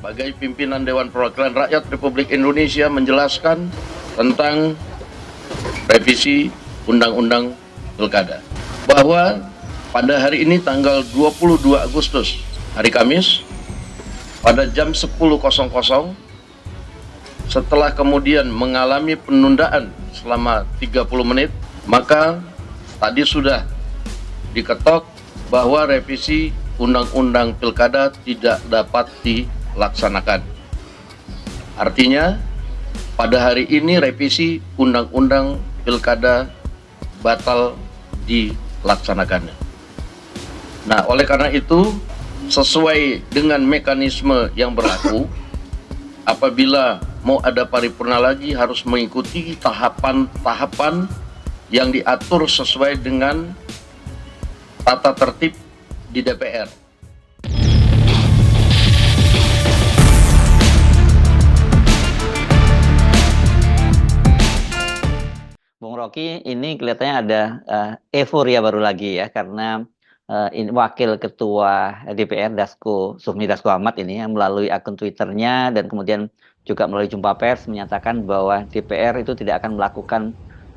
sebagai pimpinan Dewan Perwakilan Rakyat Republik Indonesia menjelaskan tentang revisi Undang-Undang Pilkada. Bahwa pada hari ini tanggal 22 Agustus, hari Kamis, pada jam 10.00, setelah kemudian mengalami penundaan selama 30 menit, maka tadi sudah diketok bahwa revisi Undang-Undang Pilkada tidak dapat dilaksanakan. Artinya, pada hari ini revisi Undang-Undang Pilkada batal dilaksanakannya. Nah, oleh karena itu, sesuai dengan mekanisme yang berlaku, apabila mau ada paripurna lagi harus mengikuti tahapan-tahapan yang diatur sesuai dengan tata tertib di DPR. Bung Rocky, ini kelihatannya ada euforia baru lagi ya, karena ini Wakil Ketua DPR Sufmi Dasko Ahmad ini yang melalui akun Twitternya dan kemudian juga melalui jumpa pers menyatakan bahwa DPR itu tidak akan melakukan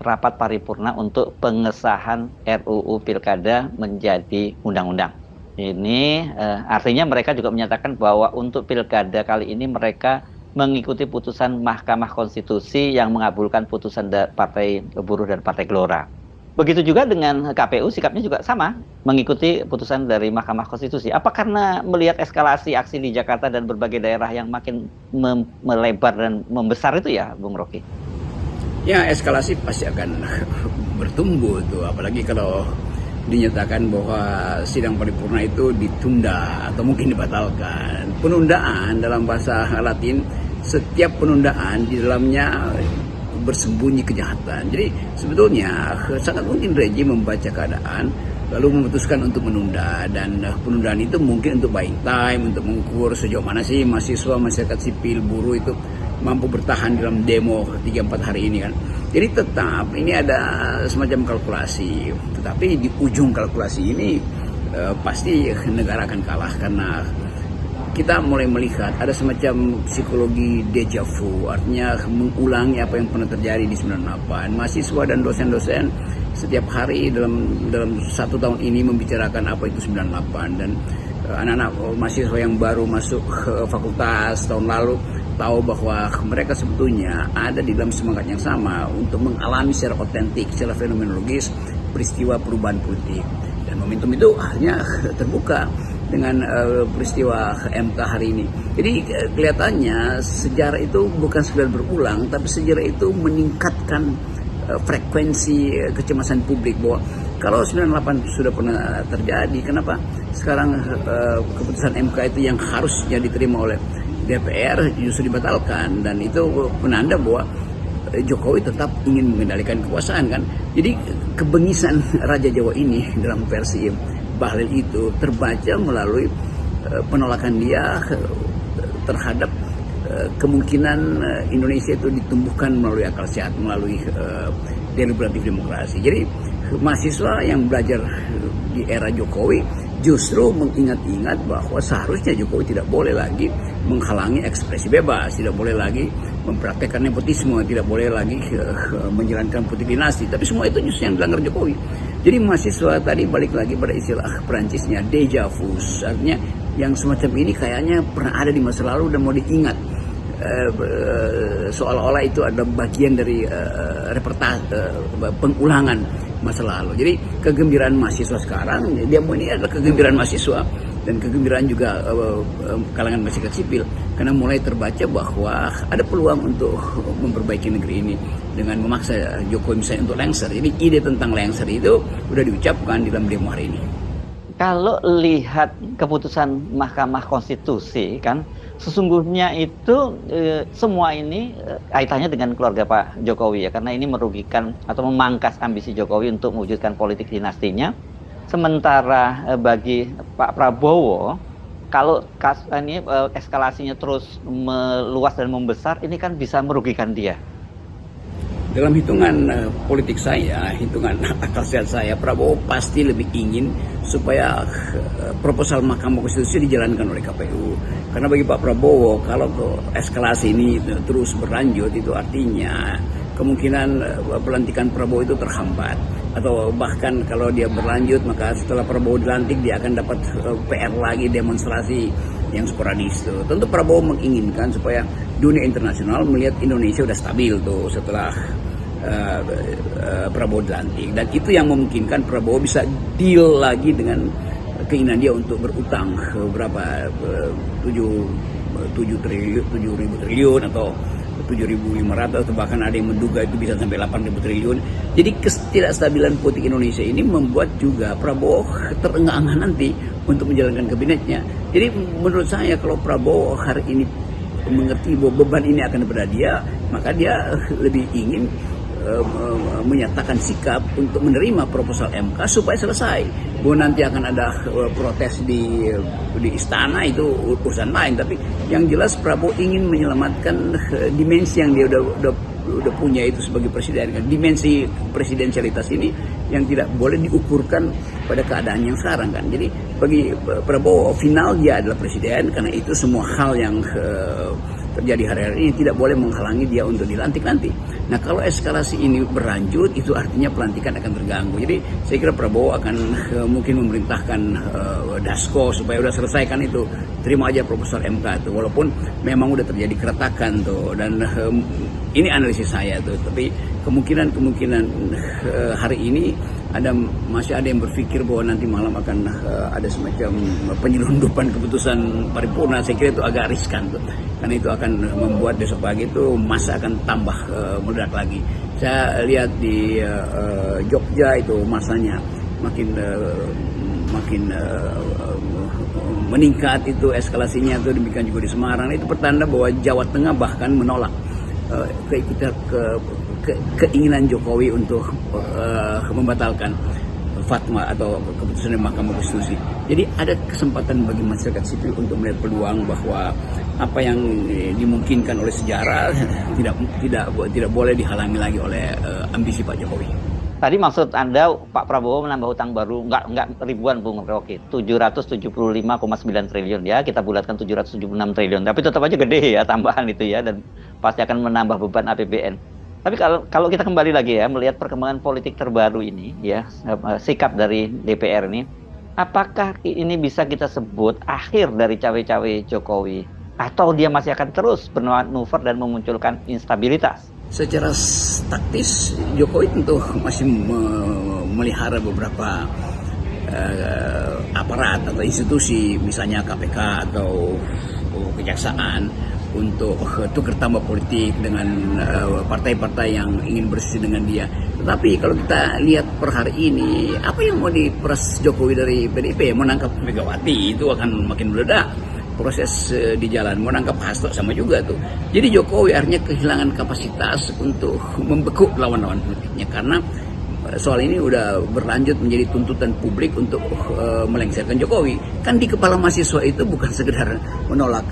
rapat paripurna untuk pengesahan RUU Pilkada menjadi undang-undang. Ini artinya mereka juga menyatakan bahwa untuk Pilkada kali ini mereka mengikuti putusan Mahkamah Konstitusi yang mengabulkan putusan Partai Buruh dan Partai Gelora. Begitu juga dengan KPU, sikapnya juga sama, mengikuti putusan dari Mahkamah Konstitusi. Apa karena melihat eskalasi aksi di Jakarta dan berbagai daerah yang makin melebar dan membesar itu ya, Bung Rocky? Ya, eskalasi pasti akan bertumbuh tuh, apalagi kalau dinyatakan bahwa sidang paripurna itu ditunda atau mungkin dibatalkan. Penundaan dalam bahasa Latin, setiap penundaan di dalamnya bersembunyi kejahatan. Jadi sebetulnya sangat mungkin rejim membaca keadaan lalu memutuskan untuk menunda, dan penundaan itu mungkin untuk buying time, untuk mengukur sejauh mana sih mahasiswa, masyarakat sipil, buruh itu mampu bertahan dalam demo 3-4 hari ini kan. Jadi tetap ini ada semacam kalkulasi, tetapi di ujung kalkulasi ini pasti negara akan kalah karena kita mulai melihat ada semacam psikologi deja vu, artinya mengulangi apa yang pernah terjadi di 98. Mahasiswa dan dosen-dosen setiap hari dalam 1 tahun ini membicarakan apa itu 98, dan anak-anak mahasiswa yang baru masuk ke fakultas tahun lalu tahu bahwa mereka sebetulnya ada di dalam semangat yang sama untuk mengalami secara otentik, secara fenomenologis peristiwa perubahan politik, dan momentum itu akhirnya terbuka dengan peristiwa MK hari ini. Jadi kelihatannya sejarah itu bukan sekedar berulang, tapi sejarah itu meningkatkan frekuensi kecemasan publik bahwa kalau 98 sudah pernah terjadi, kenapa sekarang keputusan MK itu yang harusnya diterima oleh DPR justru dibatalkan, dan itu penanda bahwa Jokowi tetap ingin mengendalikan kekuasaan kan. Jadi kebengisan Raja Jawa ini dalam versi Bahlil itu terbaca melalui penolakan dia terhadap kemungkinan Indonesia itu ditumbuhkan melalui akal sehat, melalui deliberatif demokrasi. Jadi mahasiswa yang belajar di era Jokowi justru mengingat-ingat bahwa seharusnya Jokowi tidak boleh lagi menghalangi ekspresi bebas, tidak boleh lagi mempraktekkan nepotisme, tidak boleh lagi menjalankan politik dinasti. Tapi semua itu justru yang dilanggar Jokowi. Jadi mahasiswa tadi balik lagi pada istilah Perancisnya deja vu, artinya yang semacam ini kayaknya pernah ada di masa lalu dan mau diingat. Seolah-olah itu ada bagian dari pengulangan masa lalu. Jadi kegembiraan mahasiswa sekarang, dia ini adalah kegembiraan mahasiswa dan kegembiraan juga kalangan masyarakat sipil, karena mulai terbaca bahwa ada peluang untuk memperbaiki negeri ini dengan memaksa Jokowi misalnya untuk lengser. Jadi ide tentang lengser itu sudah diucapkan di dalam demo hari ini. Kalau lihat keputusan Mahkamah Konstitusi kan, sesungguhnya itu semua ini kaitannya dengan keluarga Pak Jokowi ya, karena ini merugikan atau memangkas ambisi Jokowi untuk mewujudkan politik dinastinya. Sementara bagi Pak Prabowo, kalau ini eskalasinya terus meluas dan membesar, ini kan bisa merugikan dia. dalam hitungan politik saya, hitungan akal sehat saya, Prabowo pasti lebih ingin supaya proposal Mahkamah Konstitusi dijalankan oleh KPU. Karena bagi Pak Prabowo, kalau eskalasi ini terus berlanjut, itu artinya kemungkinan pelantikan Prabowo itu terhambat. Atau bahkan kalau dia berlanjut, maka setelah Prabowo dilantik dia akan dapat PR lagi, demonstrasi yang sporadis tuh. Tentu Prabowo menginginkan supaya dunia internasional melihat Indonesia sudah stabil tuh setelah Prabowo dilantik, dan itu yang memungkinkan Prabowo bisa deal lagi dengan keinginan dia untuk berutang berapa 7.000 triliun atau 7.500 atau bahkan ada yang menduga itu bisa sampai 8.000 triliun. Jadi ketidakstabilan politik Indonesia ini membuat juga Prabowo terengah-engah nanti untuk menjalankan kabinetnya. Jadi menurut saya kalau Prabowo hari ini mengerti bahwa beban ini akan kepada dia, maka dia lebih ingin menyatakan sikap untuk menerima proposal MK supaya selesai. Bahwa nanti akan ada protes di istana itu urusan lain, tapi yang jelas Prabowo ingin menyelamatkan dimensi yang dia udah punya itu sebagai presiden kan. Dimensi presidensialitas ini yang tidak boleh diukurkan pada keadaan yang sekarang kan. Jadi bagi Prabowo final dia adalah presiden, karena itu semua hal yang terjadi hari-hari ini tidak boleh menghalangi dia untuk dilantik nanti. Nah, kalau eskalasi ini berlanjut, itu artinya pelantikan akan terganggu. Jadi saya kira Prabowo akan mungkin memerintahkan Dasko supaya udah selesaikan itu, terima aja proposal MK itu, walaupun memang udah terjadi keretakan tuh. Dan ini analisis saya tuh, tapi kemungkinan hari ini masih ada yang berpikir bahwa nanti malam akan ada semacam penyelundupan keputusan paripurna. Saya kira itu agak riskan tuh, karena itu akan membuat besok pagi itu masa akan tambah meledak lagi. Saya lihat di Jogja itu masanya makin meningkat itu eskalasinya, itu demikian juga di Semarang. Itu pertanda bahwa Jawa Tengah bahkan menolak keinginan Jokowi untuk membatalkan fatwa atau keputusan Mahkamah Konstitusi. Jadi ada kesempatan bagi masyarakat sipil untuk melihat peluang bahwa apa yang dimungkinkan oleh sejarah tidak boleh dihalangi lagi oleh ambisi Pak Jokowi. Tadi maksud Anda Pak Prabowo menambah utang baru nggak ribuan, Bung Rocky, 775,9 triliun ya, kita bulatkan 776 triliun, tapi tetap aja gede ya tambahan itu ya, dan pasti akan menambah beban APBN. Tapi kalau kita kembali lagi ya, melihat perkembangan politik terbaru ini ya, sikap dari DPR ini, apakah ini bisa kita sebut akhir dari cawe-cawe Jokowi, atau dia masih akan terus bermanuver dan memunculkan instabilitas? Secara taktis Jokowi tentu masih melihara beberapa aparat atau institusi, misalnya KPK atau kejaksaan, untuk tukar tambah politik dengan partai-partai yang ingin bersih dengan dia. Tetapi kalau kita lihat per hari ini, apa yang mau diperas Jokowi dari PDIP? Menangkap Megawati itu akan makin meledak. Proses di jalan menangkap Hasto sama juga tuh. Jadi Jokowi akhirnya kehilangan kapasitas untuk membekuk lawan-lawan politiknya, karena soal ini udah berlanjut menjadi tuntutan publik untuk melengsarkan Jokowi. Kan di kepala mahasiswa itu bukan sekedar menolak,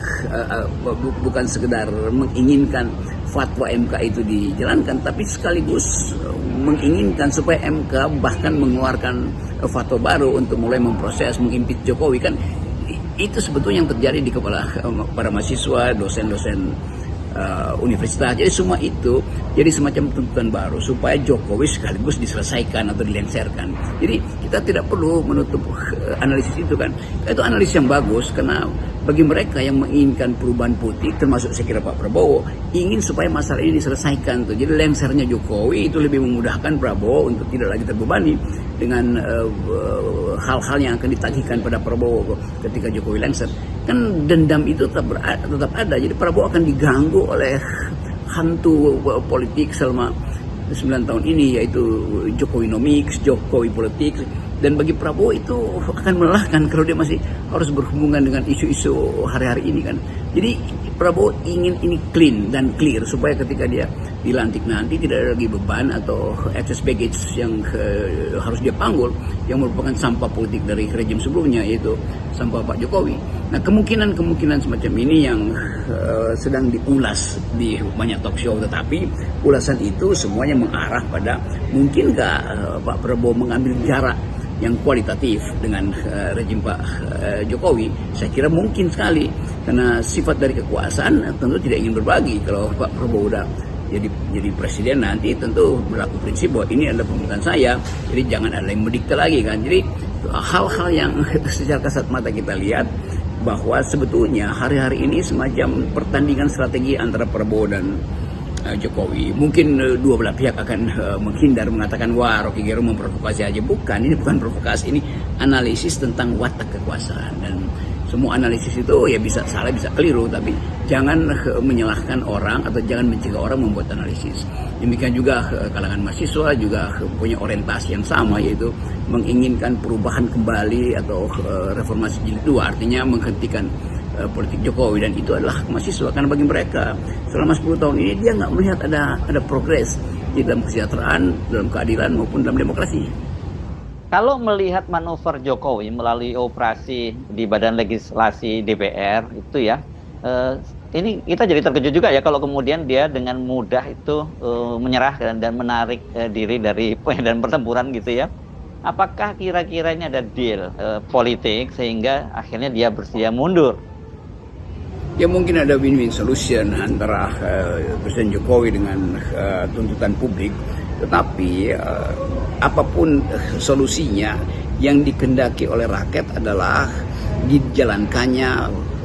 bukan sekedar menginginkan fatwa MK itu dijalankan, tapi sekaligus menginginkan supaya MK bahkan mengeluarkan fatwa baru untuk mulai memproses, mengimpeach Jokowi. Kan itu sebetulnya yang terjadi di kepala para mahasiswa, dosen-dosen universitas. Jadi semua itu jadi semacam tuntutan baru supaya Jokowi sekaligus diselesaikan atau dilengsarkan. Jadi kita tidak perlu menutup analisis itu kan. Itu analisis yang bagus, karena bagi mereka yang menginginkan perubahan politik, termasuk saya kira Pak Prabowo, ingin supaya masalah ini diselesaikan tuh. Jadi lengsernya Jokowi itu lebih memudahkan Prabowo untuk tidak lagi terbebani dengan hal-hal yang akan ditagihkan pada Prabowo ketika Jokowi lengser. Kan dendam itu tetap ada. Jadi Prabowo akan diganggu oleh hantu politik selama 9 tahun ini, yaitu Jokowinomics, Jokowi politik. Dan bagi Prabowo itu akan melelahkan kalau dia masih harus berhubungan dengan isu-isu hari-hari ini kan. Jadi Prabowo ingin ini clean dan clear supaya ketika dia dilantik nanti tidak ada lagi beban atau excess baggage yang harus dia panggul, yang merupakan sampah politik dari rejim sebelumnya, yaitu sampah Pak Jokowi. Nah, kemungkinan semacam ini yang sedang diulas di banyak talk show, tetapi ulasan itu semuanya mengarah pada mungkinkah Pak Prabowo mengambil jarak yang kualitatif dengan rejim Pak Jokowi. Saya kira mungkin sekali, karena sifat dari kekuasaan tentu tidak ingin berbagi. Kalau Pak Prabowo udah jadi presiden nanti tentu berlaku prinsip bahwa ini adalah pemerintahan saya, jadi jangan ada yang mendikte lagi kan. Jadi hal-hal yang secara kasat mata kita lihat bahwa sebetulnya hari-hari ini semacam pertandingan strategi antara Prabowo dan Jokowi. Mungkin dua belah pihak akan menghindar, mengatakan wah Rocky Gerung memprovokasi aja. Bukan, ini bukan provokasi, ini analisis tentang watak kekuasaan. Dan semua analisis itu ya bisa salah, bisa keliru, tapi jangan menyalahkan orang atau jangan mencegah orang membuat analisis. Demikian juga kalangan mahasiswa juga punya orientasi yang sama, yaitu menginginkan perubahan kembali atau reformasi jilid 2, artinya menghentikan politik Jokowi, dan itu adalah hak mahasiswa karena bagi mereka selama 10 tahun ini dia nggak melihat ada progres di dalam kesejahteraan, dalam keadilan maupun dalam demokrasi. Kalau melihat manuver Jokowi melalui operasi di Badan Legislasi DPR itu ya, ini kita jadi terkejut juga ya kalau kemudian dia dengan mudah itu menyerah dan menarik diri dari medan pertempuran gitu ya. Apakah kira-kira ini ada deal politik sehingga akhirnya dia bersedia mundur? Ya mungkin ada win-win solution antara Presiden Jokowi dengan tuntutan publik, tetapi apapun solusinya yang dikehendaki oleh rakyat adalah dijalankannya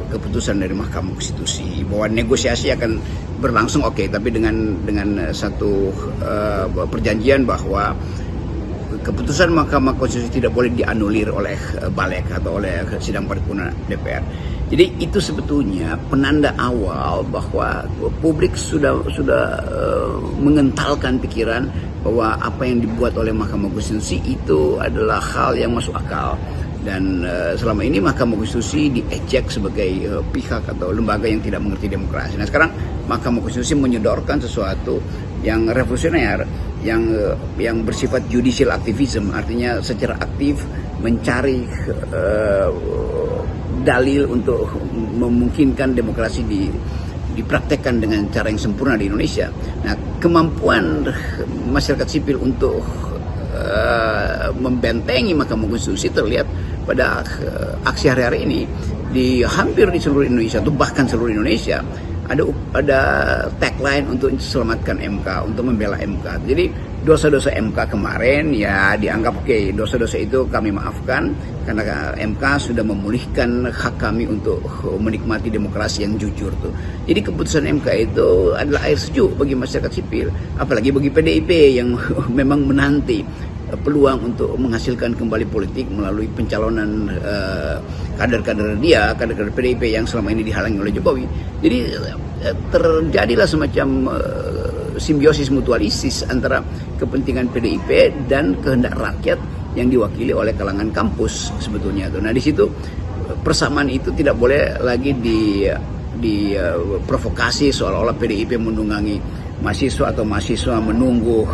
keputusan dari Mahkamah Konstitusi, bahwa negosiasi akan berlangsung oke, tapi dengan satu perjanjian bahwa keputusan Mahkamah Konstitusi tidak boleh dianulir oleh Balik atau oleh sidang paripurna DPR. Jadi itu sebetulnya penanda awal bahwa publik sudah mengentalkan pikiran bahwa apa yang dibuat oleh Mahkamah Konstitusi itu adalah hal yang masuk akal. Dan selama ini Mahkamah Konstitusi diejek sebagai pihak atau lembaga yang tidak mengerti demokrasi. Nah sekarang Mahkamah Konstitusi menyodorkan sesuatu yang revolusioner, yang bersifat judicial activism, artinya secara aktif mencari dalil untuk memungkinkan demokrasi dipraktekkan dengan cara yang sempurna di Indonesia. Nah, kemampuan masyarakat sipil untuk membentengi Mahkamah Konstitusi terlihat pada aksi hari-hari ini di hampir di seluruh Indonesia, atau bahkan seluruh Indonesia ada tagline untuk selamatkan MK, untuk membela MK. Jadi dosa-dosa MK kemarin ya dianggap oke, dosa-dosa itu kami maafkan karena MK sudah memulihkan hak kami untuk menikmati demokrasi yang jujur tuh. Jadi keputusan MK itu adalah air sejuk bagi masyarakat sipil, apalagi bagi PDIP yang memang menanti peluang untuk menghasilkan kembali politik melalui pencalonan kader-kader PDIP yang selama ini dihalangi oleh Jokowi. Jadi terjadilah semacam simbiosis mutualistis antara kepentingan PDIP dan kehendak rakyat yang diwakili oleh kalangan kampus sebetulnya. Nah di situ persamaan itu tidak boleh lagi diprovokasi seolah-olah PDIP menunggangi mahasiswa atau mahasiswa menunggu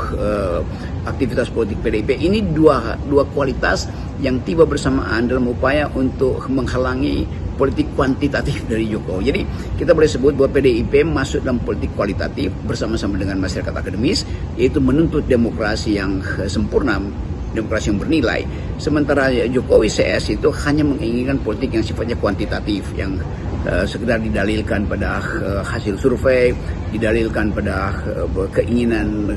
aktivitas politik PDIP. Ini dua kualitas yang tiba bersamaan dalam upaya untuk menghalangi politik kuantitatif dari Jokowi. Jadi kita boleh sebut bahwa PDIP masuk dalam politik kualitatif bersama-sama dengan masyarakat akademis, yaitu menuntut demokrasi yang sempurna, demokrasi yang bernilai. Sementara Jokowi CS itu hanya menginginkan politik yang sifatnya kuantitatif, yang sekedar didalilkan pada hasil survei, didalilkan pada keinginan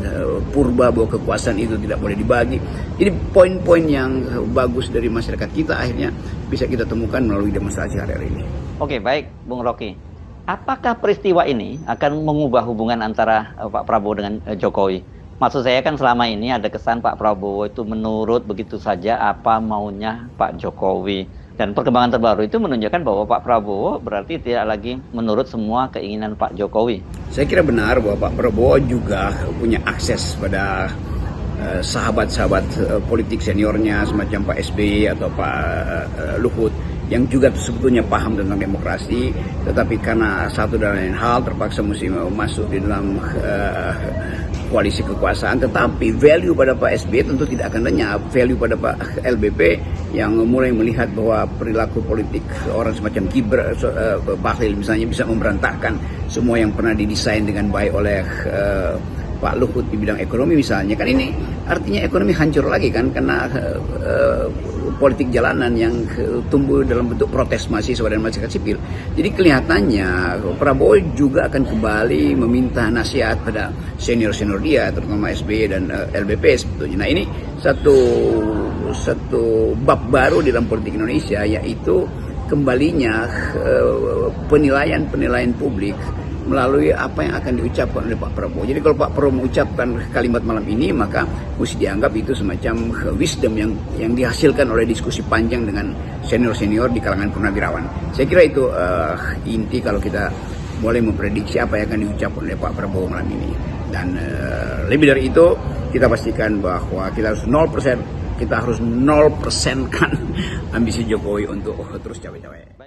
purba bahwa kekuasaan itu tidak boleh dibagi. Jadi poin-poin yang bagus dari masyarakat kita akhirnya bisa kita temukan melalui demonstrasi hari-hari ini. Oke, baik Bung Rocky. Apakah peristiwa ini akan mengubah hubungan antara Pak Prabowo dengan Jokowi? Maksud saya kan selama ini ada kesan Pak Prabowo itu menurut begitu saja apa maunya Pak Jokowi. Dan perkembangan terbaru itu menunjukkan bahwa Pak Prabowo berarti tidak lagi menurut semua keinginan Pak Jokowi. Saya kira benar bahwa Pak Prabowo juga punya akses pada sahabat-sahabat politik seniornya semacam Pak SBY atau Pak Luhut yang juga sebetulnya paham tentang demokrasi, tetapi karena satu dan lain hal terpaksa mesti masuk di dalam koalisi kekuasaan, tetapi value pada Pak SBY tentu tidak akan lenyap. Value pada Pak LBP yang mulai melihat bahwa perilaku politik orang semacam Bahlil misalnya bisa memberantakan semua yang pernah didesain dengan baik oleh Pak Luhut di bidang ekonomi misalnya, kan ini artinya ekonomi hancur lagi kan, karena politik jalanan yang tumbuh dalam bentuk protes mahasiswa dan masyarakat sipil. Jadi kelihatannya Prabowo juga akan kembali meminta nasihat pada senior-senior dia, terutama SBY dan LBP sebetulnya. Nah, ini satu bab baru di dalam politik Indonesia, yaitu kembalinya penilaian publik melalui apa yang akan diucapkan oleh Pak Prabowo. Jadi kalau Pak Prabowo mengucapkan kalimat malam ini, maka mesti dianggap itu semacam wisdom yang dihasilkan oleh diskusi panjang dengan senior-senior di kalangan purnawirawan. Saya kira itu inti kalau kita mulai memprediksi apa yang akan diucapkan oleh Pak Prabowo malam ini. Dan lebih dari itu, kita pastikan bahwa kita harus 0%, kita harus 0% kan ambisi Jokowi untuk terus cawe-cawe.